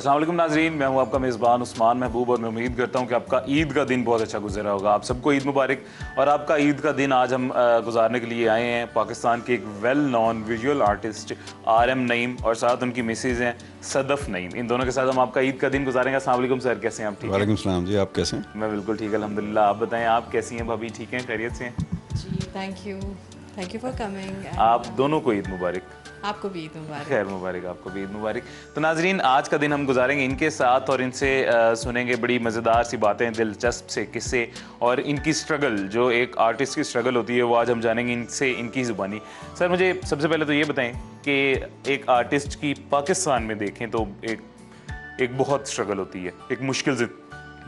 अस्सलाम वालेकुम नाज़रीन, मैं हूं आपका मेज़बान उस्मान महबूब और मैं उम्मीद करता हूं कि आपका ईद का दिन बहुत अच्छा गुजरा होगा। आप सबको ईद मुबारक। और आपका ईद का दिन आज हम गुजारने के लिए आए हैं पाकिस्तान के एक well non visual artist RM Naeem और साथ उनकी मिसेज़ हैं सदफ़ नईम। इन दोनों के साथ हम आपका ईद का दिन गुजारेंगे। अस्सलाम वालेकुम सर, कैसे हैं आप? ठीक है, वालेकुम सलाम जी, आप कैसे हैं? मैं बिल्कुल ठीक, अल्हम्दुलिल्लाह। आप बताएं, आप कैसी हैं? भाभी ठीक हैं, खैरियत से हैं? जी, थैंक यू फॉर कमिंग। आप दोनों को ईद मुबारक। आपको भी ईद मुबारक। खैर मुबारक, आपको भी ईद मुबारक। तो नाजरीन, आज का दिन हम गुजारेंगे इनके साथ और इनसे सुनेंगे बड़ी मज़ेदार सी बातें, दिलचस्प से किस्से और इनकी स्ट्रगल, जो एक आर्टिस्ट की स्ट्रगल होती है, वो आज हम जानेंगे इनसे, इनकी ज़ुबानी। सर, मुझे सबसे पहले तो ये बताएं कि एक आर्टिस्ट की पाकिस्तान में देखें तो एक बहुत स्ट्रगल होती है, एक मुश्किल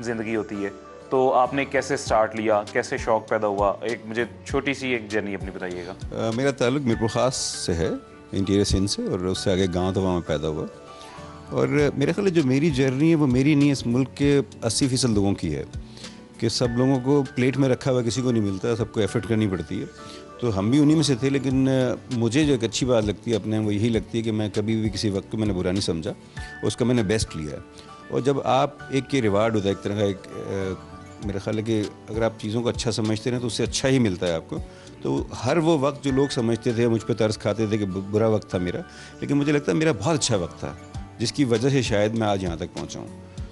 ज़िंदगी होती है। तो आपने कैसे स्टार्ट लिया, कैसे शौक़ पैदा हुआ? एक मुझे छोटी सी एक जर्नी अपनी बताइएगा। मेरा ताल्लुक़ मीरपुर ख़ास से है, इंटीरियर सिंध से, और उससे आगे गांव तो वहाँ में पैदा हुआ। और मेरे ख्याल जो मेरी जर्नी है वो मेरी नहीं, इस मुल्क के 80% लोगों की है कि सब लोगों को प्लेट में रखा हुआ किसी को नहीं मिलता, सबको एफर्ट करनी पड़ती है। तो हम भी उन्हीं में से थे, लेकिन मुझे जो एक अच्छी बात लगती है अपने, वो यही लगती है कि मैं कभी भी किसी वक्त को मैंने बुरा नहीं समझा, उसका मैंने बेस्ट लिया है। और जब आप एक के रिवार्ड होता है एक तरह का, एक मेरा ख्याल है कि अगर आप चीज़ों को अच्छा समझते हैं तो उससे अच्छा ही मिलता है आपको। तो हर वो वक्त जो लोग समझते थे, मुझ पे तरस खाते थे कि बुरा वक्त था मेरा, लेकिन मुझे लगता है मेरा बहुत अच्छा वक्त था, जिसकी वजह से शायद मैं आज यहाँ तक पहुँचा हूँ।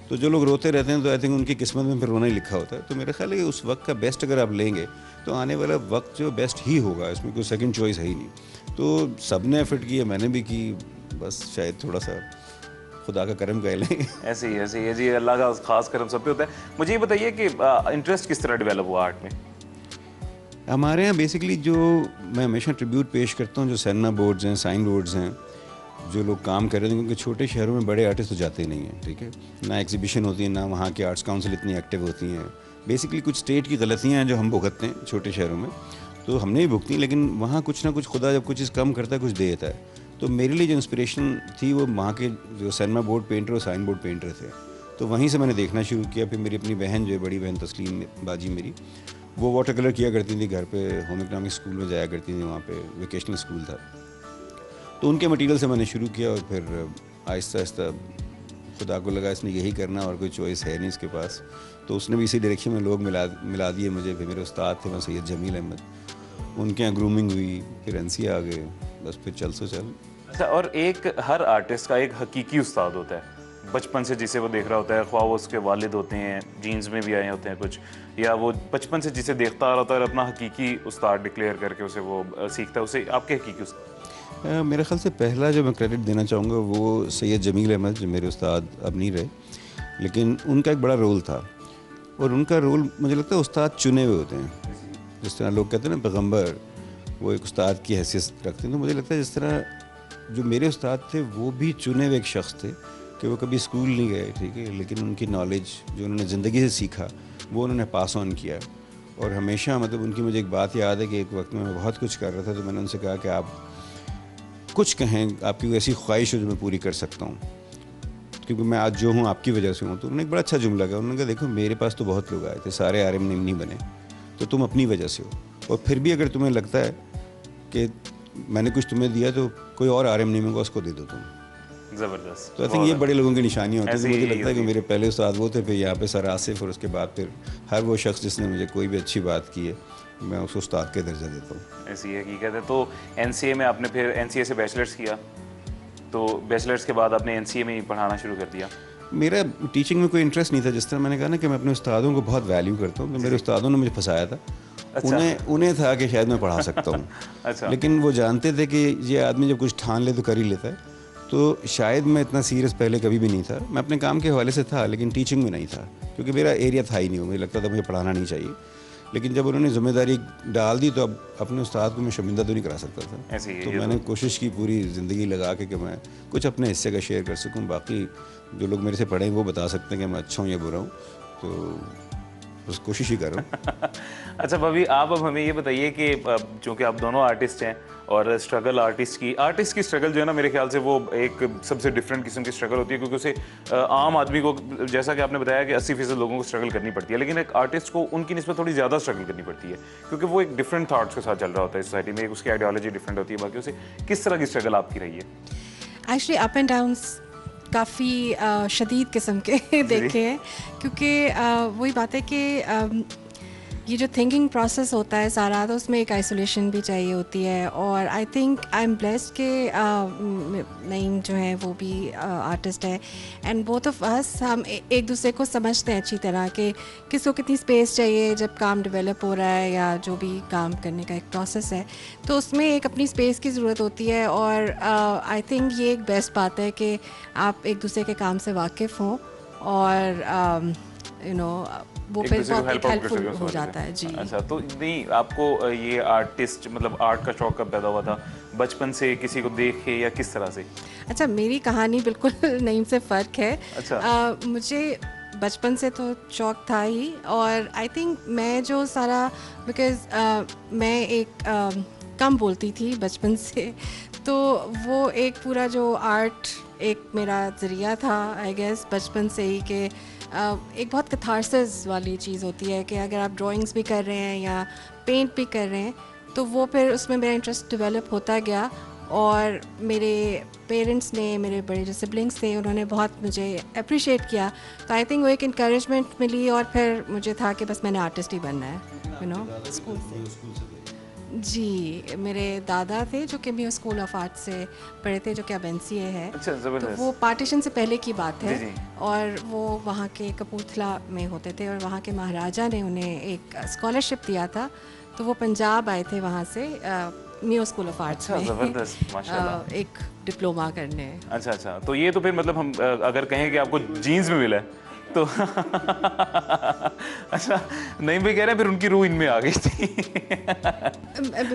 तो जो लोग रोते रहते हैं तो आई थिंक उनकी किस्मत में फिर रोना ही लिखा होता है। तो मेरा ख्याल है कि उस वक्त का बेस्ट अगर आप लेंगे तो आने वाला वक्त जो बेस्ट ही होगा, इसमें कोई सेकंड चॉइस है ही नहीं। तो सब ने एफर्ट किया, मैंने भी की, बस शायद थोड़ा सा खुदा का करम कह लें। ऐसे ही है जी, अल्लाह का खास करम सब पे होता है। मुझे ये बताइए कि इंटरेस्ट किस तरह डेवलप हुआ आर्ट में? हमारे यहाँ बेसिकली जो मैं हमेशा ट्रिब्यूट पेश करता हूँ, जो सैना बोर्ड्स हैं, साइन बोर्ड्स हैं, जो लोग काम कर रहे हैं, क्योंकि छोटे शहरों में बड़े आर्टिस्ट तो जाते ही नहीं हैं, ठीक है ना, एग्जीबिशन होती है ना, वहाँ की आर्ट्स काउंसिल इतनी एक्टिव होती हैं। बेसिकली कुछ स्टेट की गलतियाँ हैं जो हम भुगतते हैं छोटे शहरों में, तो हमने भी भुगती, लेकिन वहाँ कुछ ना कुछ खुदा जब कुछ चीज़ कम करता है कुछ दे देता है। तो मेरे लिए जो इंस्पिरेशन थी वो वहाँ के जो सैनमा बोर्ड पेंटर और साइन बोर्ड पेंटर थे, तो वहीं से मैंने देखना शुरू किया। फिर मेरी अपनी बहन, जो है बड़ी बहन तस्लीम बाजी मेरी, वो वाटर कलर किया करती थी घर पे, होम इकनॉमिक स्कूल में जाया करती थी, वहाँ पे वेकेशनल स्कूल था, तो उनके मटेरियल से मैंने शुरू किया। और फिर आहिस्ता आहिस्ता खुदा को लगा इसने यही करना और कोई चॉइस है नहीं इसके पास, तो उसने भी इसी डायरेक्शन में लोग मिला दिए मुझे। फिर मेरे उस्ताद थे वहाँ सैयद जमील अहमद, उनके यहाँ ग्रूमिंग हुई, फिर NCA आ गए, बस फिर चल सो चल। अच्छा, और एक हर आर्टिस्ट का एक हकीकी उस्ताद होता है बचपन से, जिसे वो देख रहा होता है, ख्वाह वो उसके वालिद होते हैं, जीन्स में भी आए होते हैं कुछ, या वो बचपन से जिसे देखता आ रहा होता है और अपना हकीकी उस्ताद डिक्लेयर करके उसे वो सीखता है। उसे आपके हकीकी उस्ताद? मेरे ख्याल से पहला जो मैं क्रेडिट देना चाहूँगा वो सैयद जमील अहमद, जो मेरे उस्ताद अब नहीं रहे, लेकिन उनका एक बड़ा रोल था। और उनका रोल मुझे लगता है उस्ताद चुने हुए होते हैं, जिस तरह लोग कहते हैं ना पैगम्बर, वो एक उस्ताद की हैसियत रखते हैं। तो मुझे लगता है जिस तरह जो मेरे उस्ताद थे वो भी चुने हुए एक शख्स थे कि वो कभी स्कूल नहीं गए, ठीक है, लेकिन उनकी नॉलेज जो उन्होंने ज़िंदगी से सीखा वो उन्होंने पास ऑन किया। और हमेशा मतलब उनकी मुझे एक बात याद है कि एक वक्त में मैं बहुत कुछ कर रहा था, तो मैंने उनसे कहा कि आप कुछ कहें, आपकी कोई ऐसी ख्वाहिश हो जो मैं पूरी कर सकता हूँ, क्योंकि मैं आज जो हूँ आपकी वजह से हूँ। तो उन्होंने एक बड़ा अच्छा जुमला कहा, उन्होंने कहा देखो मेरे पास तो बहुत लोग आए थे, सारे RM नईम नहीं बने, तो तुम अपनी वजह से हो, और फिर भी अगर तुम्हें लगता है कि मैंने कुछ तुम्हें दिया तो कोई और RM नईम होगा, उसको दे दो तुम। ज़बरदस्त। तो आई थिंक ये बड़े लोगों की निशानी होती है। तो मुझे लगता है कि मेरे पहले उस्ताद वो थे, फिर यहाँ पे सर आसिफ, और उसके बाद फिर हर वो शख्स जिसने मुझे कोई भी अच्छी बात की है मैं उस उस्ताद के दर्जा देता हूँ। ऐसी हकीकत है। तो NCA में आपने फिर NCA से बैचलर्स किया, तो बैचलर्स के बाद आपने NCA में ही पढ़ाना शुरू कर दिया? मेरा टीचिंग में कोई इंटरेस्ट नहीं था। जिस तरह मैंने कहा ना कि मैं अपने उस्तादों को बहुत वैल्यू करता हूँ, तो मेरे उस्तादों ने मुझे फंसाया था। अच्छा। उन्हें था कि शायद मैं पढ़ा सकता हूँ। अच्छा। लेकिन वो जानते थे कि ये आदमी जब कुछ ठान ले तो कर ही लेता है, तो शायद मैं इतना सीरियस पहले कभी भी नहीं था। मैं अपने काम के हवाले से था, लेकिन टीचिंग में नहीं था, क्योंकि मेरा एरिया था ही नहीं। मुझे लगता था मुझे पढ़ाना नहीं चाहिए, लेकिन जब उन्होंने जिम्मेदारी डाल दी तो अब अपने उस्ताद को मैं शर्मिंदा तो नहीं करा सकता था। ऐसे ही तो मैंने कोशिश की पूरी ज़िंदगी लगा के कि मैं कुछ अपने हिस्से का शेयर कर सकूं। बाकी जो लोग मेरे से पढ़े वो बता सकते हैं कि मैं अच्छा हूँ या बुरा हूँ, तो बस कोशिश ही कर रहा हूँ। अच्छा भाभी, आप अब हमें ये बताइए कि चूँकि आप दोनों आर्टिस्ट हैं और स्ट्रगल आर्टिस्ट की स्ट्रगल जो है ना, मेरे ख्याल से वो एक सबसे डिफरेंट किस्म की स्ट्रगल होती है, क्योंकि उसे आम आदमी को, जैसा कि आपने बताया कि 80% लोगों को स्ट्रगल करनी पड़ती है, लेकिन एक आर्टिस्ट को उनकी निस्बत थोड़ी ज़्यादा स्ट्रगल करनी पड़ती है, क्योंकि वो एक डिफरेंट थाट्स के साथ चल रहा होता है सोसाइटी में, उसकी आइडियोलॉजी डिफरेंट होती है बाकी। उसे किस तरह की स्ट्रगल आपकी रही है? एक्चुअली अप एंड डाउन्स काफ़ी शदीद किस्म के देखे हैं, क्योंकि वही बात है कि ये जो थिंकिंग प्रोसेस होता है सारा, तो उसमें एक आइसोलेशन भी चाहिए होती है। और I think I am blessed कि नईम जो है वो भी आर्टिस्ट है, एंड बोथ ऑफ अस हम एक दूसरे को समझते हैं अच्छी तरह कि किसको कितनी स्पेस चाहिए जब काम डेवलप हो रहा है या जो भी काम करने का एक प्रोसेस है, तो उसमें एक अपनी स्पेस की ज़रूरत होती है। और आई थिंक ये एक बेस्ट बात है कि आप एक दूसरे के काम से वाकिफ़ हों और वो एक फिर दूसरे को बहुत help out कर हेल्पफुल सके उस हो वजह जाता से। है जी। अच्छा, तो नहीं आपको ये आर्टिस्ट मतलब आर्ट का शौक कब पैदा हुआ था? बचपन से किसी को देख के या किस तरह से? अच्छा, मेरी कहानी बिल्कुल नईम से फ़र्क है। अच्छा। मुझे बचपन से तो शौक था ही, और आई थिंक मैं जो सारा बिकॉज़ मैं एक कम बोलती थी बचपन से, तो वो एक पूरा जो आर्ट एक मेरा ज़रिया था आई गेस बचपन से ही, कि एक बहुत कैथारसिस वाली चीज़ होती है कि अगर आप ड्राइंग्स भी कर रहे हैं या पेंट भी कर रहे हैं, तो वो फिर उसमें मेरा इंटरेस्ट डेवलप होता गया। और मेरे पेरेंट्स ने, मेरे बड़े जो सिबलिंग्स थे, उन्होंने बहुत मुझे अप्रिशिएट किया, तो आई थिंक वो एक इनकरेजमेंट मिली, और फिर मुझे था कि बस मैंने आर्टिस्ट ही बनना है, स्कूल से। जी, मेरे दादा थे जो कि म्यू स्कूल ऑफ आर्ट से पढ़े थे, जो कि अब NCA है। अच्छा, तो ज़बरदस्त। वो पार्टीशन से पहले की बात है। जी, जी। और वो वहाँ के कपूरथला में होते थे, और वहाँ के महाराजा ने उन्हें एक स्कॉलरशिप दिया था, तो वो पंजाब आए थे वहाँ से म्यू स्कूल ऑफ आर्ट्स अच्छा, में ज़बरदस्त, माशाल्लाह। एक डिप्लोमा करने। अच्छा, तो ये तो फिर मतलब हम अगर कहें कि आपको जीन्स में मिला है तो अच्छा, नहीं भाई कह रहे हैं फिर उनकी रूह इनमें आ गई थी।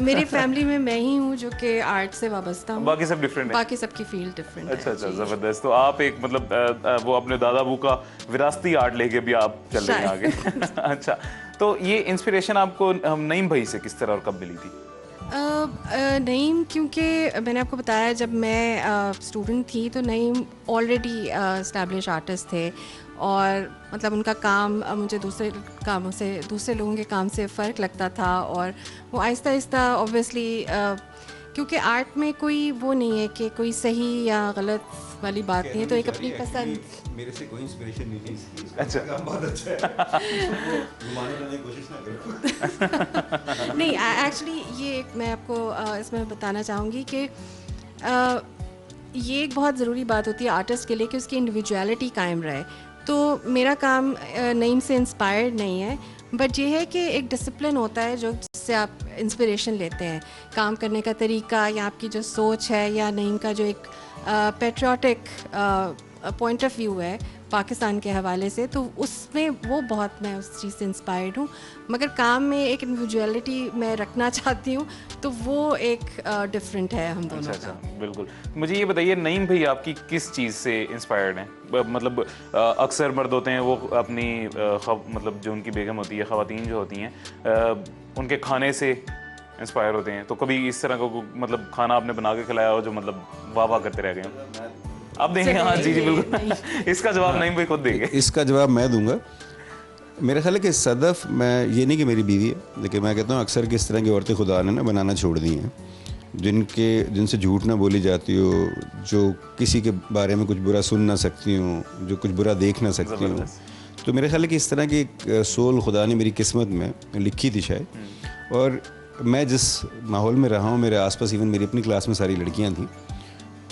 मेरी फैमिली में मैं ही हूँ जो कि आर्ट से वाबस्ता हूँ, बाकी सब डिफरेंट है। बाकी सबकी फील्ड डिफरेंट है। अच्छा, जी। ज़बरदस्त। तो आप एक मतलब वो अपने दादा बू का विरासती आर्ट लेके भी आप चल रहे हैं आगे। अच्छा, तो ये इंस्पिरेशन आपको नईम भाई से किस तरह और कब मिली थी? नईम, क्योंकि मैंने आपको बताया जब मैं स्टूडेंट थी तो नईम ऑलरेडी एस्टैब्लिश आर्टिस्ट थे, और मतलब उनका काम मुझे दूसरे कामों से, दूसरे लोगों के काम से फ़र्क लगता था। और वो आहिस्ता आहिस्ता ऑब्वियसली, क्योंकि आर्ट में कोई वो नहीं है कि कोई सही या गलत वाली बात नहीं है, तो एक अपनी पसंद। मेरे से कोई इंस्पिरेशन नहीं थी इसकी। अच्छा। काम बहुत अच्छा है। घुमाने लाने की कोशिश ना करो। नहीं, एक्चुअली ये एक मैं आपको इसमें बताना चाहूँगी कि ये एक बहुत ज़रूरी बात होती है आर्टिस्ट के लिए कि उसकी इंडिविजुअलिटी कायम रहे। तो मेरा काम नईम से इंस्पायर्ड नहीं है, बट ये है कि एक डिसिप्लिन होता है जो जिससे आप इंस्पिरेशन लेते हैं, काम करने का तरीका या आपकी जो सोच है, या नईम का जो एक पेट्रियाटिक पॉइंट ऑफ व्यू है पाकिस्तान के हवाले से, तो उसमें वो बहुत, मैं उस चीज़ से इंस्पायर्ड हूँ। मगर काम में एक इंडिविजुअलिटी मैं रखना चाहती हूँ, तो वो एक डिफरेंट है हम दोनों अच्छा, का। बिल्कुल। मुझे ये बताइए नईम भाई आपकी किस चीज़ से इंस्पायर्ड हैं? मतलब अक्सर मर्द होते हैं वो अपनी मतलब जो उनकी बेगम होती है, ख़वातीन जो होती हैं, उनके खाने से इंस्पायर होते हैं। तो कभी इस तरह का मतलब खाना आपने बना के खिलाया हो जो मतलब वाह वाह करते रह गए हो? आप देंगे? हाँ जी बिल्कुल। इसका जवाब नईम भाई खुद देंगे। इसका जवाब मैं दूंगा। मेरा ख्याल है कि सदफ, मैं ये नहीं कि मेरी बीवी है, लेकिन मैं कहता हूँ अक्सर किस तरह की औरतें खुदा ने ना बनाना छोड़ दी हैं, जिनसे झूठ ना बोली जाती हो, जो किसी के बारे में कुछ बुरा सुन ना सकती हूँ, जो कुछ बुरा देख ना सकती हूँ। तो मेरा ख्याल है कि इस तरह की एक सोल खुदा ने मेरी किस्मत में लिखी थी शायद। और मैं जिस माहौल में रहा हूँ, मेरे आसपास इवन मेरी अपनी क्लास में सारी लड़कियाँ थीं,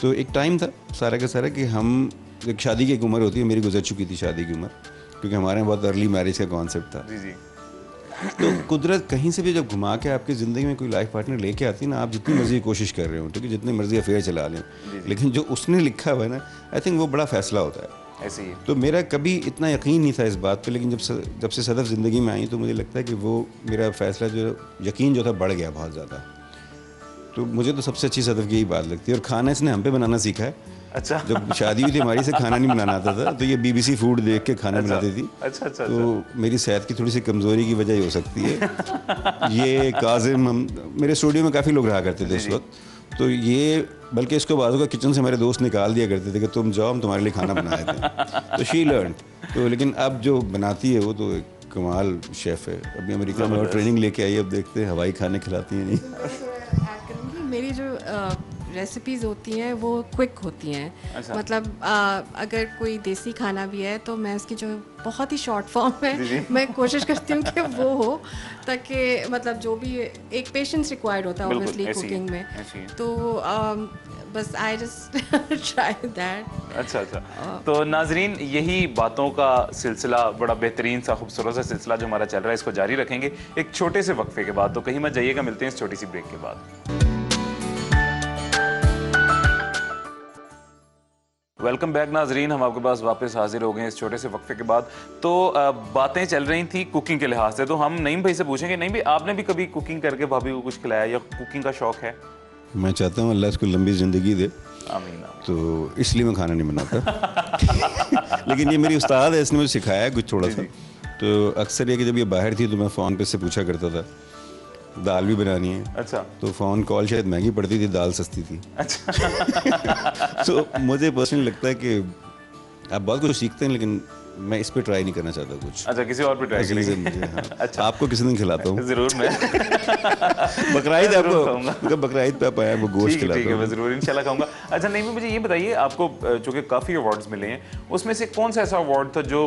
तो एक टाइम था सारा का सारा कि हम, एक शादी की एक उम्र होती है, मेरी गुजर चुकी थी शादी की उम्र, क्योंकि हमारे यहाँ बहुत अर्ली मैरिज का कॉन्सेप्ट था। जी जी। तो कुदरत कहीं से भी जब घुमा के आपकी ज़िंदगी में कोई लाइफ पार्टनर लेके आती है ना, आप जितनी मर्जी कोशिश कर रहे हो, ठीक है, जितनी मर्जी अफेयर चला लें, लेकिन जो उसने लिखा हुआ है ना, आई थिंक वो बड़ा फैसला होता है। ऐसे ही। तो मेरा कभी इतना यकीन नहीं था इस बात पे, लेकिन जब से सदफ ज़िंदगी में आई तो मुझे लगता है कि वो मेरा फैसला जो यकीन जो था बढ़ गया बहुत ज़्यादा। तो मुझे तो सबसे अच्छी सदफ की यही बात लगती है। और खाना इसने हम पे बनाना सीखा है। अच्छा। जब शादी हुई थी हमारी से खाना नहीं बनाना आता था, तो ये BBC फूड देख के खाना बनाती थी। अच्छा। तो मेरी सेहत की थोड़ी सी कमज़ोरी की वजह ही हो सकती है। ये काजिम, हम मेरे स्टूडियो में काफ़ी लोग रहा करते थे उस वक्त, तो ये बल्कि इसको बाजू का किचन से हमारे दोस्त निकाल दिया करते थे कि तुम जाओ, हम तुम्हारे लिए खाना बनाए थे। तो शी लर्न। तो लेकिन अब जो बनाती है वो तो एक कमाल शेफ़ है। अभी अमेरिका में ट्रेनिंग लेके आई, अब देखते हैं हवाई खाने खिलाती हैं नहीं। ऐड करूँगी, मेरी जो रेसिपीज़ होती हैं वो क्विक होती हैं। अच्छा। मतलब अगर कोई देसी खाना भी है तो मैं उसकी जो बहुत ही शॉर्ट फॉर्म है मैं कोशिश करती हूँ कि वो हो, ताकि मतलब जो भी एक पेशेंस रिक्वायर्ड होता है बिल्कुल, ऑब्वियसली ऐसी है, कुकिंग में, ऐसी है। तो बस आई जस्ट ट्राई दैट। अच्छा अच्छा। तो नाजरीन, यही बातों का सिलसिला, बड़ा बेहतरीन सा खूबसूरत सा सिलसिला जो हमारा चल रहा है, इसको जारी रखेंगे एक छोटे से वक्फे के बाद। तो कहीं मत जाइएगा, मिलते हैं इस छोटी सी ब्रेक के बाद। वेलकम बैक नाजरीन, हम आपके पास वापस हाजिर हो गए इस छोटे से वक्फे के बाद। तो बातें चल रही थी कुकिंग के लिहाज से, तो हम नईम भाई से पूछेंगे, नईम भाई आपने भी कभी कुकिंग करके भाभी को कुछ खिलाया या कुकिंग का शौक है? मैं चाहता हूँ अल्लाह इसको लंबी ज़िंदगी दे, आमीन आमीन। तो इसलिए मैं खाना नहीं बनाता। लेकिन ये मेरी उस्ताद है, इसने मुझे सिखाया है कुछ थोड़ा सा। तो अक्सर ये कि जब ये बाहर थी तो मैं फ़ोन पे से पूछा करता था दाल भी बनानी है। अच्छा। तो फ़ोन कॉल शायद महंगी पड़ती थी, दाल सस्ती थी। अच्छा। तो मुझे पर्सनली लगता है कि आप बहुत कुछ सीखते हैं, लेकिन मैं इस पे ट्राई नहीं करना चाहता कुछ। अच्छा, किसी और पे ट्राई अजीज़ है करेंगे? मुझे, हाँ। अच्छा। आपको किसी दिन खिलाता हूँ। जरूर मैं बकराईद जरूर आपको खाऊंगा। मतलब बकराईद पे आप आए, वो गोश्त ठीक है, खिलाता ठीक है, हूँ। मैं जरूर इंशाल्लाह खाऊंगा। अच्छा नहीं, मुझे ये बताइए, आपको चूंकि काफ़ी अवार्ड्स मिले हैं, उसमें से कौन सा ऐसा अवार्ड था जो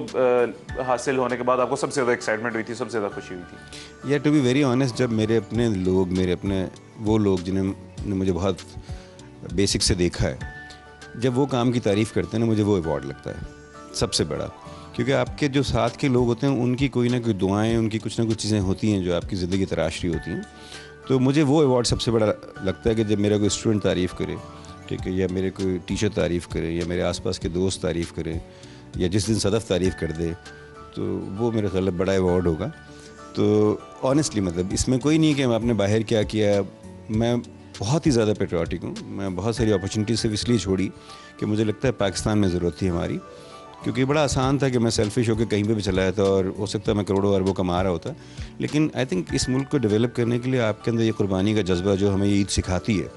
हासिल होने के बाद आपको सबसे ज़्यादा एक्साइटमेंट हुई थी, सबसे ज़्यादा खुशी हुई थी? या टू बी वेरी ऑनेस्ट, जब मेरे अपने लोग, मेरे अपने वो लोग जिन्होंने मुझे बहुत बेसिक से देखा है, जब वो काम की तारीफ़ करते हैं ना, मुझे वो अवार्ड लगता है सबसे बड़ा। क्योंकि आपके जो साथ के लोग होते हैं उनकी कोई ना कोई दुआएं, उनकी कुछ ना कुछ चीज़ें होती हैं जो आपकी ज़िंदगी तराश रही होती हैं। तो मुझे वो अवार्ड सबसे बड़ा लगता है कि जब मेरा कोई स्टूडेंट तारीफ़ करे, ठीक है, या मेरे कोई टीचर तारीफ़ करे, या मेरे आसपास के दोस्त तारीफ़ करें, या जिस दिन सदफ़ तारीफ़ कर दे, तो वो मेरे ख्याल में बड़ा अवार्ड होगा। तो ऑनेस्टली मतलब इसमें कोई नहीं है कि आपने बाहर क्या किया। मैं बहुत ही ज़्यादा पेट्रियाटिक हूँ। मैं बहुत सारी अपॉर्चुनिटी सिर्फ इसलिए छोड़ी कि मुझे लगता है पाकिस्तान में ज़रूरत थी हमारी, क्योंकि बड़ा आसान था कि मैं सेल्फिश होकर कहीं पे भी चला जाता और हो सकता है मैं करोड़ों अरबों कमा रहा होता। लेकिन आई थिंक इस मुल्क को डेवलप करने के लिए आपके अंदर ये कुर्बानी का जज्बा जो हमें ये ईद सिखाती है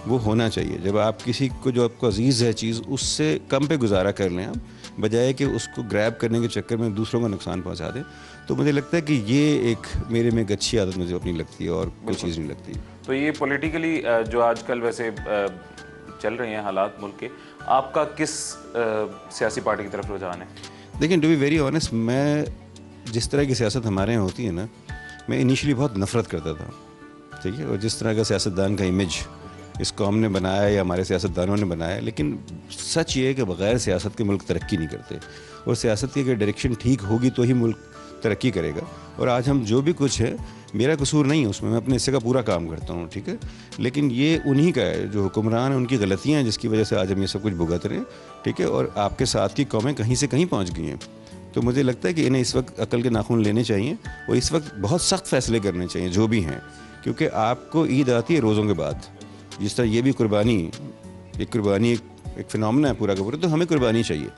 वो होना चाहिए। जब आप किसी को, जो आपको अजीज़ है चीज़, उससे कम पे गुजारा कर लें आप, बजाय कि उसको ग्रैब करने के चक्कर में दूसरों को नुकसान पहुंचा दें। तो मुझे लगता है कि ये एक मेरे में एक अच्छी आदत मुझे अपनी लगती है और कोई चीज़ नहीं लगती। तो ये पॉलिटिकली जो आजकल वैसे चल रहे हैं हालात मुल्क के, आपका किस सियासी पार्टी की तरफ रुझान है? देखिए, टू बी वेरी ऑनेस्ट, मैं जिस तरह की सियासत हमारे यहाँ होती है ना, मैं इनिशियली बहुत नफ़रत करता था, ठीक है। और जिस तरह का सियासतदान का इमेज इस कौम ने बनाया या हमारे सियासतदानों ने बनाया, लेकिन सच ये है कि बग़ैर सियासत के मुल्क तरक्की नहीं करते। और सियासत की अगर डायरेक्शन ठीक होगी तो ही मुल्क तरक्की करेगा। और आज हम जो भी कुछ है, मेरा कसूर नहीं है उसमें, मैं अपने हिस्से का पूरा काम करता हूँ, ठीक है। लेकिन ये उन्हीं का है, जो हुक्मरान है उनकी गलतियाँ हैं जिसकी वजह से आज हम ये सब कुछ भुगत रहे हैं, ठीक है। और आपके साथ की कौमें कहीं से कहीं पहुँच गई हैं। तो मुझे लगता है कि इन्हें इस वक्त अकल के नाखून लेने चाहिए और इस वक्त बहुत सख्त फैसले करने चाहिए जो भी हैं, क्योंकि आपको ईद आती है रोज़ों के बाद। जिस तरह ये भी कुर्बानी एक फिनोमेना है पूरा का पूरा, तो हमें कुर्बानी चाहिए,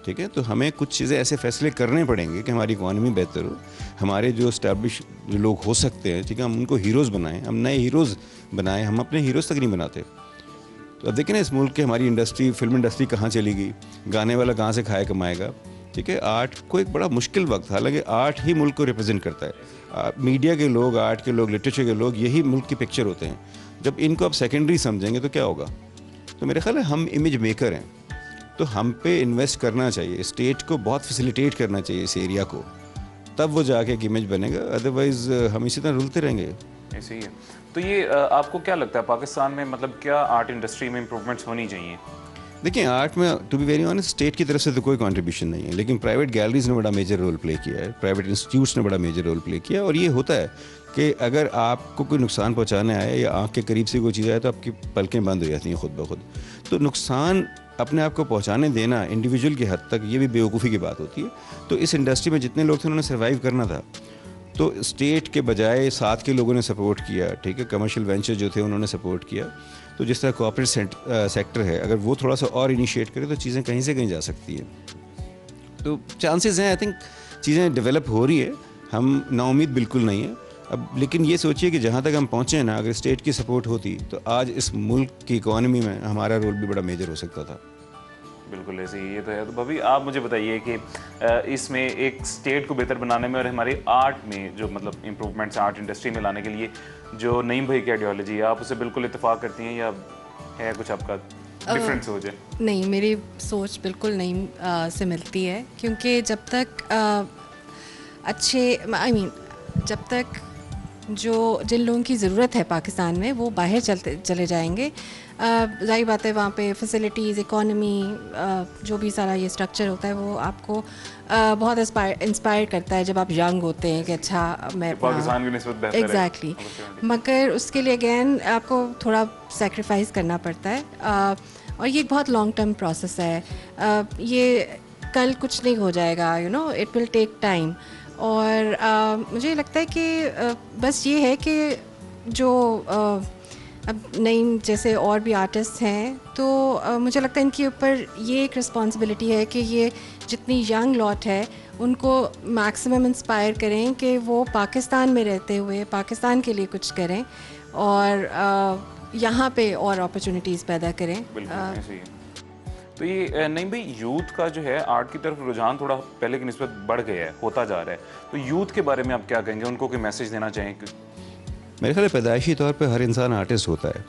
ठीक है। तो हमें कुछ चीज़ें ऐसे फैसले करने पड़ेंगे कि हमारी इकॉनमी बेहतर हो, हमारे जो इस्टेब्लिश जो लोग हो सकते हैं, ठीक है, हम उनको हीरोज़ बनाएं, हम नए हीरोज़ बनाएं। हम अपने हीरोज़ तक नहीं बनाते। तो अब देखें ना, इस मुल्क की हमारी इंडस्ट्री, फिल्म इंडस्ट्री कहाँ चली गई, गाने वाला कहाँ से खाए कमाएगा, ठीक है। आर्ट को एक बड़ा मुश्किल वक्त, हालांकि आर्ट ही मुल्क को रिप्रेजेंट करता है। मीडिया के लोग, आर्ट के लोग, लिटरेचर के लोग, यही मुल्क की पिक्चर होते हैं। जब इनको आप सेकेंडरी समझेंगे तो क्या होगा? तो मेरे ख्याल है हम इमेज मेकर हैं, तो हम पे इन्वेस्ट करना चाहिए, स्टेट को बहुत फैसिलिटेट करना चाहिए इस एरिया को, तब वो जाके एक इमेज बनेगा। अदरवाइज़ हम इसी तरह रुलते रहेंगे। ऐसे ही है। तो ये आपको क्या लगता है पाकिस्तान में, मतलब क्या आर्ट इंडस्ट्री में इम्प्रूवमेंट्स होनी चाहिए? देखिए, आर्ट में to be very honest state की तरफ से तो कोई कंट्रीब्यूशन नहीं है, लेकिन प्राइवेट गैलरीज ने बड़ा मेजर रोल प्ले किया है, प्राइवेट इंस्टीट्यूट्स ने बड़ा मेजर रोल प्ले किया है। और ये होता है कि अगर आपको कोई नुकसान पहुंचाने आए या आँख के करीब से कोई चीज़ आए तो आपकी पलकें बंद हो जाती हैं खुद ब खुद। तो नुकसान अपने आप को पहुंचाने देना इंडिविजुअल की हद तक, ये भी बेवकूफ़ी की बात होती है। तो इस इंडस्ट्री में जितने लोग थे उन्होंने सर्वाइव करना था, तो स्टेट के बजाय साथ के लोगों ने सपोर्ट किया, ठीक है। कमर्शियल वेंचर जो थे उन्होंने सपोर्ट किया। तो जिस तरह कॉर्पोरेट सेक्टर है, अगर वो थोड़ा सा और इनिशिएट करे तो चीज़ें कहीं से कहीं जा सकती हैं। तो चांसेस हैं, आई थिंक चीज़ें डेवलप हो रही है, हम नाउम्मीद बिल्कुल नहीं है अब। लेकिन ये सोचिए कि जहाँ तक हम पहुँचे हैं ना, अगर स्टेट की सपोर्ट होती तो आज इस मुल्क की इकॉनमी में हमारा रोल भी बड़ा मेजर हो सकता था। बिल्कुल ऐसे ही, ये तो है। तो भाभी आप मुझे बताइए कि इसमें एक स्टेट को बेहतर बनाने में और हमारे आर्ट में जो मतलब इम्प्रूवमेंट्स आर्ट इंडस्ट्री में लाने के लिए जो नईम भाई की आइडियोलॉजी है, आप उसे बिल्कुल इत्तेफाक करती हैं या है कुछ आपका डिफरेंट सोच है? नहीं, मेरी सोच बिल्कुल नहीं से मिलती है, क्योंकि जब तक अच्छे जब तक जिन लोगों की ज़रूरत है पाकिस्तान में वो बाहर चले जाएंगे, ज़ाहिर बात है वहाँ पे फैसिलिटीज़, इकोनॉमी, जो भी सारा ये स्ट्रक्चर होता है वो आपको बहुत इंस्पायर करता है जब आप यंग होते हैं कि अच्छा मैं पाकिस्तान की निस्बत बेहतर है। एग्जैक्टली, मगर उसके लिए अगेन आपको थोड़ा सेक्रीफाइस करना पड़ता है, और ये एक बहुत लॉन्ग टर्म प्रोसेस है। ये कल कुछ नहीं हो जाएगा, इट विल टेक टाइम। और मुझे लगता है कि बस ये है कि जो अब नई जैसे और भी आर्टिस्ट हैं, तो मुझे लगता है इनके ऊपर ये एक रिस्पॉन्सिबिलिटी है कि ये जितनी यंग लॉट है उनको मैक्सिमम इंस्पायर करें कि वो पाकिस्तान में रहते हुए पाकिस्तान के लिए कुछ करें और यहाँ पे और अपॉर्चुनिटीज़ पैदा करें। बिल्कुल ऐसे ही है। तो ये नहीं भाई, यूथ का जो है आर्ट की तरफ रुझान थोड़ा पहले की निस्बत बढ़ गया है, होता जा रहा है, तो यूथ के बारे में आप क्या कहेंगे, उनको कोई मैसेज देना चाहेंगे? मेरे ख्याल पैदाइशी तौर पे हर इंसान आर्टिस्ट होता है,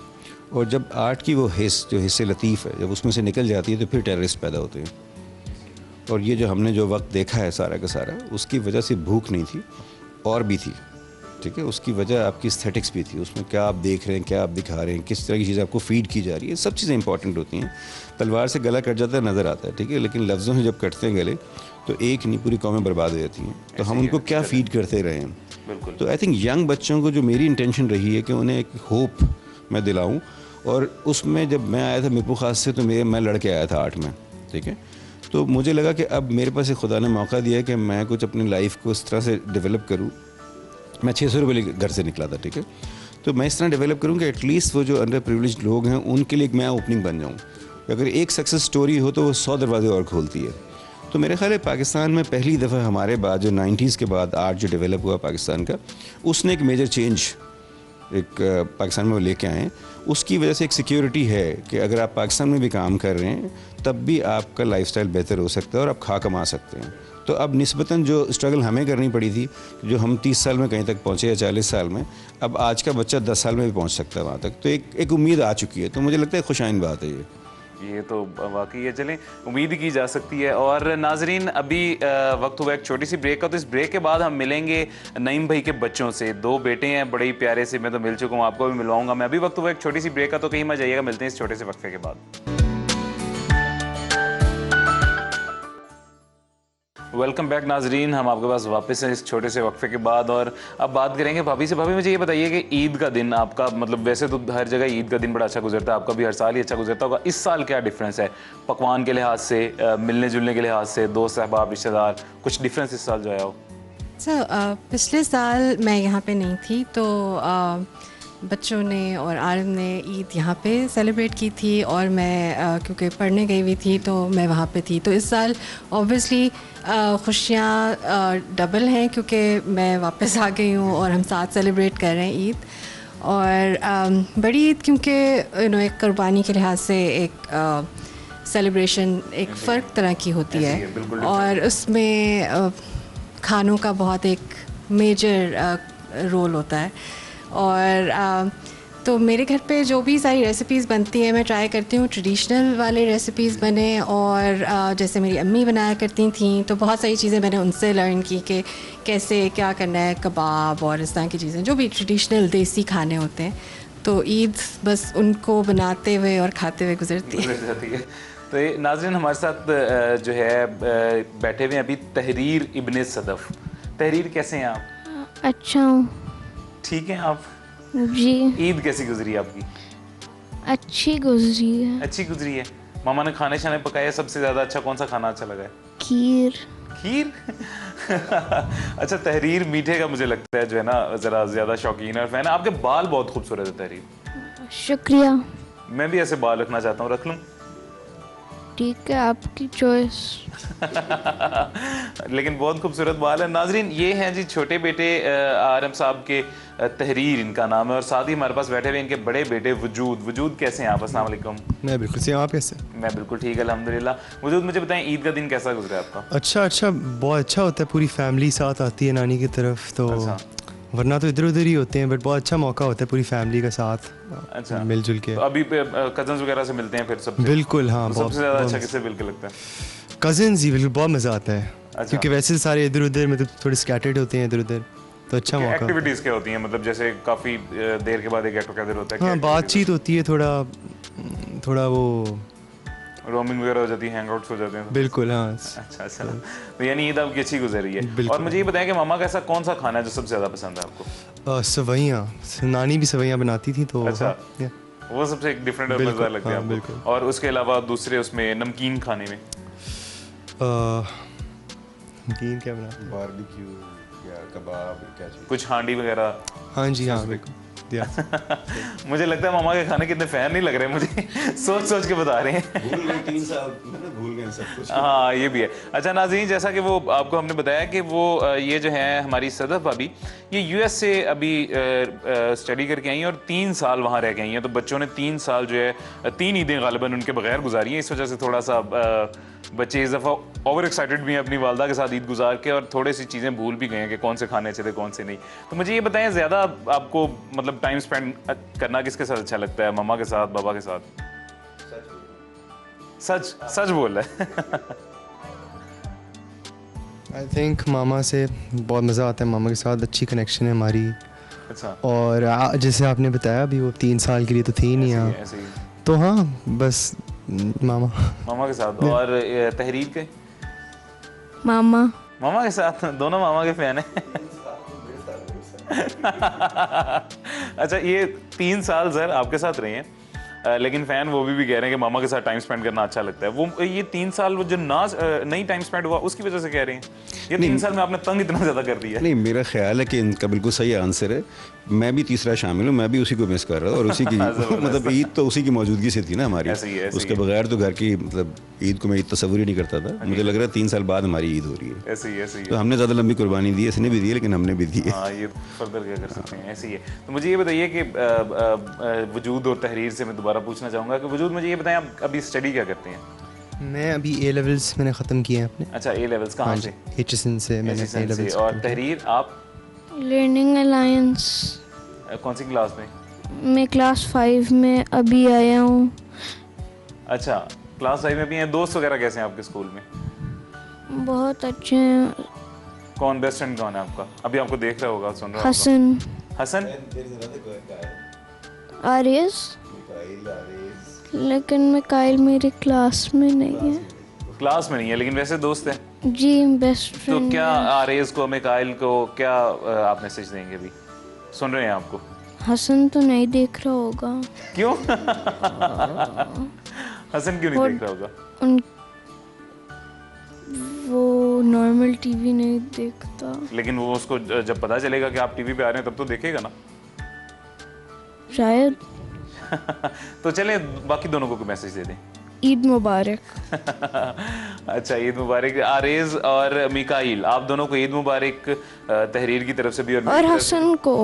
और जब आर्ट की वो जो हिस्से लतीफ़ है, जब उसमें से निकल जाती है तो फिर टेररिस्ट पैदा होते हैं। और ये जो हमने जो वक्त देखा है सारा का सारा, उसकी वजह से भूख नहीं थी और भी थी, ठीक है, उसकी वजह आपकी एस्थेटिक्स भी थी, उसमें क्या आप देख रहे हैं, क्या आप दिखा रहे हैं, किस तरह की चीज़ें आपको फीड की जा रही है, सब चीज़ें इंपॉर्टेंट होती हैं। तलवार से गला कट जाता है नज़र आता है, ठीक है, लेकिन लफ्ज़ों से जब कटते हैं गले तो एक नहीं पूरी कौमें बर्बाद हो जाती हैं। तो हम उनको क्या फीड करते रहे हैं। बिल्कुल। तो आई थिंक यंग बच्चों को जो मेरी इंटेंशन रही है कि उन्हें एक होप मैं दिलाऊं, और उसमें जब मैं आया था मीरपुर खास से, तो मैं लड़के आया था आर्ट में, ठीक है, तो मुझे लगा कि अब मेरे पास एक खुदा ने मौका दिया है कि मैं कुछ अपनी लाइफ को इस तरह से डेवलप करूं। मैं 600 रुपये घर से निकला था, ठीक है, तो मैं इस तरह डेवलप करूं कि एटलीस्ट वो जो अंडर प्रिविलेज्ड लोग हैं उनके लिए एक मैं ओपनिंग बन जाऊं। अगर एक सक्सेस स्टोरी हो तो वो 100 दरवाजे और खोलती है। तो मेरे ख्याल है पाकिस्तान में पहली दफ़ा हमारे बाद जो 90s के बाद आर्ट जो डेवलप हुआ पाकिस्तान का, उसने एक मेजर चेंज एक पाकिस्तान में वो लेके आए हैं। उसकी वजह से एक सिक्योरिटी है कि अगर आप पाकिस्तान में भी काम कर रहे हैं तब भी आपका लाइफस्टाइल बेहतर हो सकता है और आप खा कमा सकते हैं। तो अब निस्बतन जो स्ट्रगल हमें करनी पड़ी थी, जो हम 30 साल में कहीं तक पहुँचे या 40 साल में, अब आज का बच्चा 10 साल में भी पहुँच सकता है वहाँ तक। तो एक उम्मीद आ चुकी है, तो मुझे लगता है खुशाइन बात है ये तो वाकई है। चलें, उम्मीद की जा सकती है। और नाजरीन, अभी वक्त हुआ एक छोटी सी ब्रेक का, तो इस ब्रेक के बाद हम मिलेंगे नईम भाई के बच्चों से। 2 बेटे हैं बड़े ही प्यारे से, मैं तो मिल चुका हूँ, आपको भी मिलवाऊंगा मैं। अभी वक्त हुआ एक छोटी सी ब्रेक का, तो कहीं मत जाइएगा, मिलते हैं इस छोटे से वक्फे के बाद। वेलकम बैक नाजरीन, हम आपके पास वापस हैं इस छोटे से वक्फे के बाद, और अब बात करेंगे भाभी से। भाभी मुझे ये बताइए कि ईद का दिन आपका, मतलब वैसे तो हर जगह ईद का दिन बड़ा अच्छा गुजरता है, आपका भी हर साल ही अच्छा गुजरता होगा, इस साल क्या डिफरेंस है पकवान के लिहाज से, मिलने जुलने के लिहाज से, दोस्त अहबाब रिश्तेदार, कुछ डिफरेंस इस साल जो आया हो? पिछले साल मैं यहाँ पे नहीं थी, तो बच्चों ने और आरम ने ईद यहाँ पे सेलिब्रेट की थी, और मैं क्योंकि पढ़ने गई हुई थी तो मैं वहाँ पे थी। तो इस साल ऑब्वियसली खुशियाँ डबल हैं, क्योंकि मैं वापस आ गई हूँ और हम साथ सेलिब्रेट कर रहे हैं ईद। और बड़ी ईद क्योंकि एक कुर्बानी के लिहाज से एक सेलिब्रेशन एक फ़र्क तरह की होती है, और उसमें खानों का बहुत एक मेजर रोल होता है। और तो मेरे घर पे जो भी सारी रेसिपीज़ बनती हैं, मैं ट्राई करती हूँ ट्रेडिशनल वाले रेसिपीज़ बने, और जैसे मेरी अम्मी बनाया करती थी, तो बहुत सारी चीज़ें मैंने उनसे लर्न की कि कैसे क्या करना है, कबाब और इस तरह की चीज़ें जो भी ट्रेडिशनल देसी खाने होते हैं। तो ईद बस उनको बनाते हुए और खाते हुए गुजरती है। तो ये नाज़रीन, हमारे साथ जो है बैठे हुए हैं अभी तहरीर इब्ने सदफ़। तहरीर, कैसे हैं आप? अच्छा हूँ। ठीक हैं आप? जी। ईद कैसी गुजरी आपकी? अच्छी गुजरी है। अच्छी गुजरी है। मामा ने खाने शाने पकाया, सबसे ज़्यादा अच्छा कौन सा खाना अच्छा लगा है? खीर। खीर? अच्छा, तहरीर मीठे का मुझे लगता है जो है ना ज़रा ज़्यादा शौकीन है, फैन है। आपके बाल बहुत खूबसूरत है तहरीर। शुक्रिया। मैं भी ऐसे बाल रखना चाहता हूँ, रख लूँ? ठीक है, आपकी चॉइस। लेकिन बहुत खूबसूरत बाल है। नाजरीन, ये हैं जी छोटे बेटे आरम साहब के, तहरीर इनका नाम है, और साथ ही हमारे पास बैठे हुए इनके बड़े बेटे वजूद। कैसे हैं आप? अस्सलाम वालेकुम। मैं बिल्कुल सही हूँ, आप कैसे? मैं बिल्कुल ठीक है, अल्हम्दुलिल्लाह। वजूद, मुझे बताएं ईद का दिन कैसा गुजरा आपका? अच्छा, बहुत अच्छा होता है, पूरी फैमिली साथ आती है नानी की तरफ, तो अच्छा। वरना तो इधर उधर ही होते हैं, बट बहुत अच्छा मौका होता है पूरी फैमिली के साथ अच्छा मिलजुल के। तो अभी कजन्स वगैरह से मिलते हैं फिर सबसे? बिल्कुल हाँ, तो सबसे ज़्यादा अच्छा किससे मिलके लगता है? कज़न्स ही, बिल्कुल बहुत मज़ा आता है। अच्छा। क्योंकि वैसे सारे इधर उधर मतलब थोड़े स्कैटर्ड होते हैं इधर उधर, तो अच्छा मौका होता है। एक्टिविटीज़ क्या होती हैं, मतलब जैसे काफ़ी देर के बाद एक गेट टुगेदर होता है? हाँ, बातचीत होती है, थोड़ा वो रोमिंग वगैरह हो जाती है, हैंगआउट्स हो जाते हैं? बिल्कुल हाँ। अच्छा अच्छा, तो यानी ईद आपकी अच्छी गुजरी है। बिल्कुल। और मुझे ये बताएं कि मामा का ऐसा कौन सा खाना है जो सबसे ज़्यादा पसंद है आपको? सवैयाँ, नानी भी सवैयाँ बनाती थी तो अच्छा। हाँ, वो सबसे एक डिफरेंट और बिल्कुल, मज़ेदार लगता है हाँ, आपको। बिल्कुल। और उसके अलावा दूसरे उसमें नमकीन खाने में? नमकीन क्या बनाती? बारबेक्यू या कबाब क्या चीज़? कुछ हांडी वगैरह? हाँ जी हाँ, बिल्कुल। मुझे लगता है मामा के खाने कितने फैन नहीं लग रहे मुझे, सोच सोच के बता रहे हैं। भूल गए 3 साल, मतलब भूल गए सब कुछ। हाँ ये भी है। अच्छा नाज़रीन, जैसा कि वो आपको हमने बताया कि वो ये जो है हमारी सदफ भाभी, ये यूएस से अभी स्टडी करके आई हैं और 3 साल वहाँ रह के आई हैं। तो बच्चों ने 3 साल जो है 3 ईदें गालिबन उनके बगैर गुजारी हैं। इस वजह से थोड़ा सा बच्चे इस दफ़ा ओवर एक्साइटेड भी हैं अपनी वालदा के साथ ईद गुजार के, और थोड़ी सी चीज़ें भूल भी गए हैं कि कौन से खाने अच्छे थे कौन से नहीं। तो मुझे ये बताएं, ज़्यादा आपको मतलब टाइम स्पेंड करना किसके साथ अच्छा लगता है, मम्मा के साथ, बाबा के साथ? सच सच बोल रहा है। आई थिंक मामा से बहुत मज़ा आता है, मामा के साथ अच्छी कनेक्शन है हमारी। अच्छा, और जैसे आपने बताया अभी वो 3 साल के लिए तो थी ही नहीं यहाँ, ऐसे ही तो हाँ बस मामा मामा के साथ। और तहरीर के? मामा। मामा के साथ, दोनों मामा के फैन हैं। अच्छा, ये 3 साल सर आपके साथ रहे हैं, लेकिन फैन वो भी कह रहे हैं कि मामा के साथ टाइम स्पेंड करना अच्छा लगता है। वो ये 3 साल वो जो नहीं टाइम स्पेंड हुआ उसकी वजह से कह रहे हैं, ये 3 साल में आपने तंग इतना ज़्यादा कर दिया? नहीं, मेरा ख्याल है कि इनका बिल्कुल सही आंसर है। मैं भी तीसरा शामिल हूँ, मैं भी उसी को मिस कर रहा था। और उसी की मतलब ईद तो उसी की मौजूदगी से थी ना हमारी। ऐसे ही है, ऐसे उसके ही है। बगैर तो घर की मतलब ईद को मैं ईद तस्वुर ही नहीं करता था। मुझे लग रहा है 3 साल बाद हमारी ईद हो रही है। ऐसे ही ऐसे ही तो हमने ज़्यादा लंबी कुर्बानी दी है, इसने भी दी है, लेकिन हमने भी दी है। हाँ, ये फर्दर क्या कर सकते हैं, ऐसे ही है। तो मुझे ये बताइए कि वजूद और तहरीर से मैं दोबारा पूछना चाहूँगा कि वजूद, मुझे ये बताएं आप अभी स्टडी क्या करते हैं? मैं अभी A लेवल्स मैंने ख़त्म किए हैं अपने। अच्छा, ए लेवल्स कहाँ से? HSN से मैंने HSN A से। लेवल्स। और तहरीर आप लर्निंग अलायंस कौन सी क्लास में? मैं क्लास 5 में अभी आया हूँ। अच्छा, क्लास 5 में भी हैं। दोस्त वगैरह कैसे हैं आपके स्कूल में? बहुत अच्छे हैं। कौन बेस्ट फ्रेंड कौन है आपका? अभी आपको देख रहा होगा, सुन रहा होगा। हसन, हसन? आरियस, लेकिन मिकाइल मेरी क्लास में नहीं है। क्लास में नहीं है, लेकिन वैसे दोस्त हैं। जी, बेस्ट तो फ्रेंड। क्या आरेज को, मिकाइल को क्या आप मैसेज देंगे? अभी सुन रहे हैं आपको? हसन तो नहीं देख रहा होगा। क्यों? हसन क्यों नहीं देख रहा होगा? उन वो नॉर्मल टीवी नहीं देखता। लेकिन वो उसको जब पता चलेगा कि आप टीवी पे आ रहे हैं तब तो देखेगा ना। शायद। तो चलें बाकी दोनों को मैसेज दे दें। ईद मुबारक। अच्छा, ईद मुबारक आरेज और मिकाइल, आप दोनों को ईद मुबारक तहरीर की तरफ से भी। और हसन को।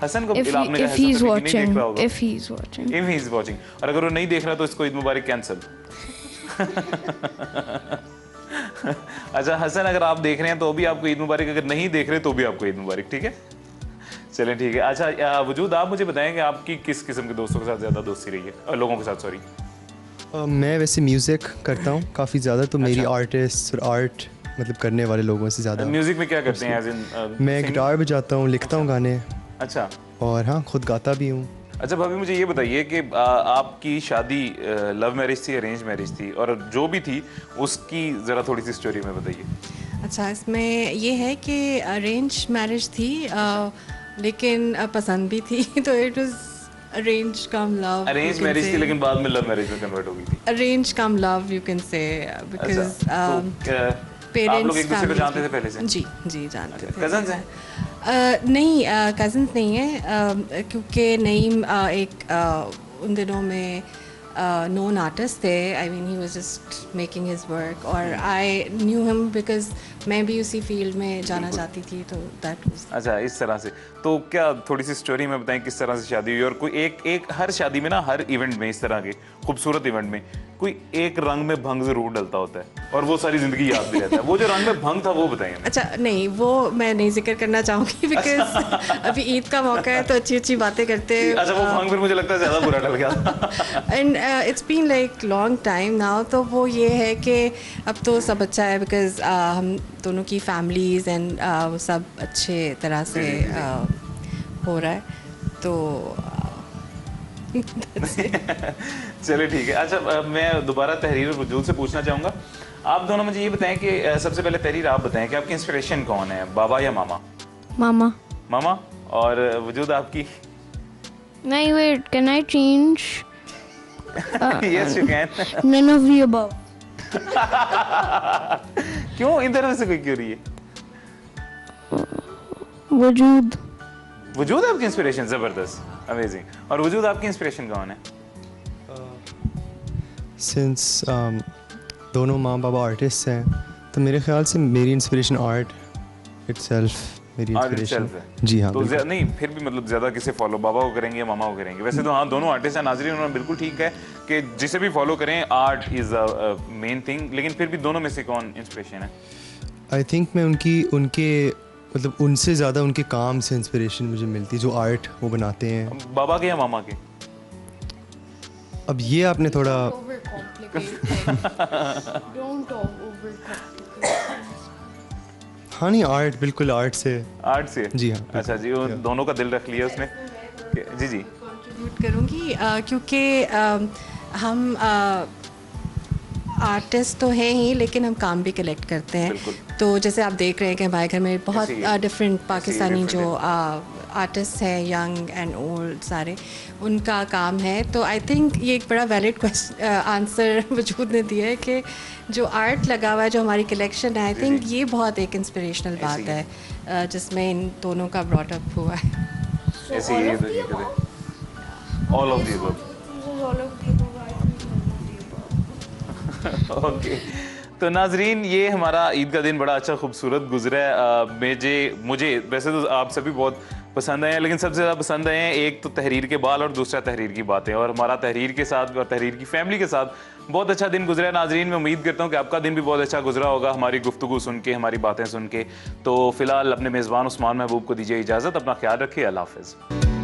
हसन को if आपने कहा he is हसन तो नहीं watching, देख रहा होगा। if he is watching. If he is watching, और अगर वो नहीं देख रहा तो इसको ईद मुबारक कैंसिल। अच्छा हसन, अगर आप देख रहे हैं तो भी आपको ईद मुबारक, अगर नहीं देख रहे तो भी आपको ईद मुबारक, ठीक है? चलें ठीक है। अच्छा वजूद, आप मुझे बताएं कि आपकी किस किस्म के दोस्तों के साथ ज़्यादा दोस्ती रही है, लोगों के साथ, सॉरी? मैं वैसे म्यूज़िक करता हूँ काफ़ी ज़्यादा, तो मेरी आर्टिस्ट और आर्ट मतलब करने वाले लोगों से ज़्यादा। म्यूजिक में क्या करते हैं? एज इन मैं गिटार बजाता हूँ, लिखता हूँ गाने, अच्छा। और हाँ खुद गाता भी हूँ। अच्छा भाभी, मुझे ये बताइए कि आपकी शादी लव मैरिज थी, अरेंज मैरिज थी, और जो भी थी उसकी ज़रा थोड़ी सी स्टोरी में बताइए। अच्छा, इसमें ये है कि अरेंज मैरिज थी, लेकिन पसंद भी थी। तो it was arrange come love. Arrange marriage थी लेकिन बाद में लव मैरिज में कन्वर्ट हो गई थी। Arrange come love you can say, because आप लोग एक दूसरे को जानते थे पहले से? जी जी, जानते थे। कजन्स हैं? नहीं, कज़न्स नहीं है, क्योंकि नईम एक उन दिनों में नोन आर्टिस्ट थे. I mean he was just making his work और आई न्यू हिम बिकॉज मैं भी उसी फील्ड में जाना चाहती थी, तो दैट वाज. अच्छा, इस तरह से. तो क्या थोड़ी सी स्टोरी में बताएं किस तरह से शादी हुई, और कोई एक हर शादी में ना, हर इवेंट में, इस तरह के खूबसूरत इवेंट में कोई एक रंग में भंग जरूर डलता होता है और वो सारी जिंदगी याद भी रहता है. वो जो रंग में भंग था वो बताइए हमें. अच्छा नहीं, वो मैं नहीं जिक्र करना चाहूँगी बिकॉज अभी ईद का मौका है तो अच्छी अच्छी बातें करते हैं. अच्छा, वो भंग फिर मुझे लगता है ज़्यादा बुरा डल गया. And it's been like long time now. तो वो ये है कि अब तो सब अच्छा है बिकॉज हम दोनों की फैमिलीज एंड वो सब अच्छे तरह से हो रहा है. तो चलिए ठीक है. अच्छा, मैं दोबारा तहरीर और वजूद से पूछना चाहूँगा. आप दोनों मुझे ये बताएं कि सबसे पहले तहरीर आप बताएं कि आपकी इंस्पिरेशन कौन है, बाबा या मामा? मामा. मामा. और वजूद आपकी? नहीं, wait, can I change? Yes you can. None of the above. क्यों इधर से कोई क्यों रही है? वजूद. वजूद आपकी इंस्पिरेशन? जबरदस्त, अमेजिंग. और वजूद आपकी इंस्पिरेशन कौन है? सिंस दोनों माँ बाबा आर्टिस्ट हैं तो मेरे ख्याल से मेरी इंस्पिरेशन आर्ट इटसेल्फ मेरी Art इंस्पिरेशन. itself है. जी हाँ, तो बिल्कुल. नहीं, फिर भी मतलब ज्यादा किसे फॉलो, बाबा को करेंगे या मामा को करेंगे? वैसे तो हाँ, दोनों आर्टिस्ट हैं. नाजरीन, उन्होंने बिल्कुल ठीक है कि जिसे भी फॉलो करें, art is a main thing. लेकिन फिर भी दोनों में से कौन इंस्पिरेशन है? आई थिंक मैं उनके मतलब उनसे ज़्यादा उनके काम से इंस्पिरेशन मुझे मिलती है, जो आर्ट वो बनाते हैं. बाबा के या मामा के? अब ये आपने थोड़ा हाँ नहीं, आर्ट बिल्कुल आर्ट से. आर्ट से? जी हाँ. अच्छा जी, वो दोनों का दिल रख लिया उसने. जी जी. कंट्रीब्यूट करूँगी क्योंकि हम आर्टिस्ट तो हैं ही, लेकिन हम काम भी कलेक्ट करते हैं. बिल्कुल. तो जैसे आप देख रहे हैं कि हमारे घर में बहुत डिफरेंट पाकिस्तानी different जो आर्टिस्ट हैं, यंग एंड ओल्ड सारे, उनका काम है. तो आई थिंक ये एक बड़ा वैलिड क्वेश्चन आंसर वजूद ने दिया है कि जो आर्ट लगा हुआ है, जो हमारी कलेक्शन है, आई थिंक ये बहुत एक इंस्पिरेशनल बात है जिसमें इन दोनों का ब्रॉटअप हुआ है. ऐसे ही all of the above. Okay. तो नाजरीन, ये हमारा ईद का दिन बड़ा अच्छा खूबसूरत गुजरा है. मुझे वैसे तो आप सभी बहुत पसंद आए हैं, लेकिन सबसे ज़्यादा पसंद आए हैं एक तो तहरीर के बाल और दूसरा तहरीर की बातें. और हमारा तहरीर के साथ और तहरीर की फैमिली के साथ बहुत अच्छा दिन गुजरा है. नाजरीन, मैं उम्मीद करता हूँ कि आपका दिन भी बहुत अच्छा गुजरा होगा हमारी गुफ्तगू सुन के, हमारी बातें सुन के. तो फिलहाल अपने मेज़बान उस्मान महबूब को दीजिए इजाज़त. अपना ख्याल रखिए. अल्लाह हाफ़िज़.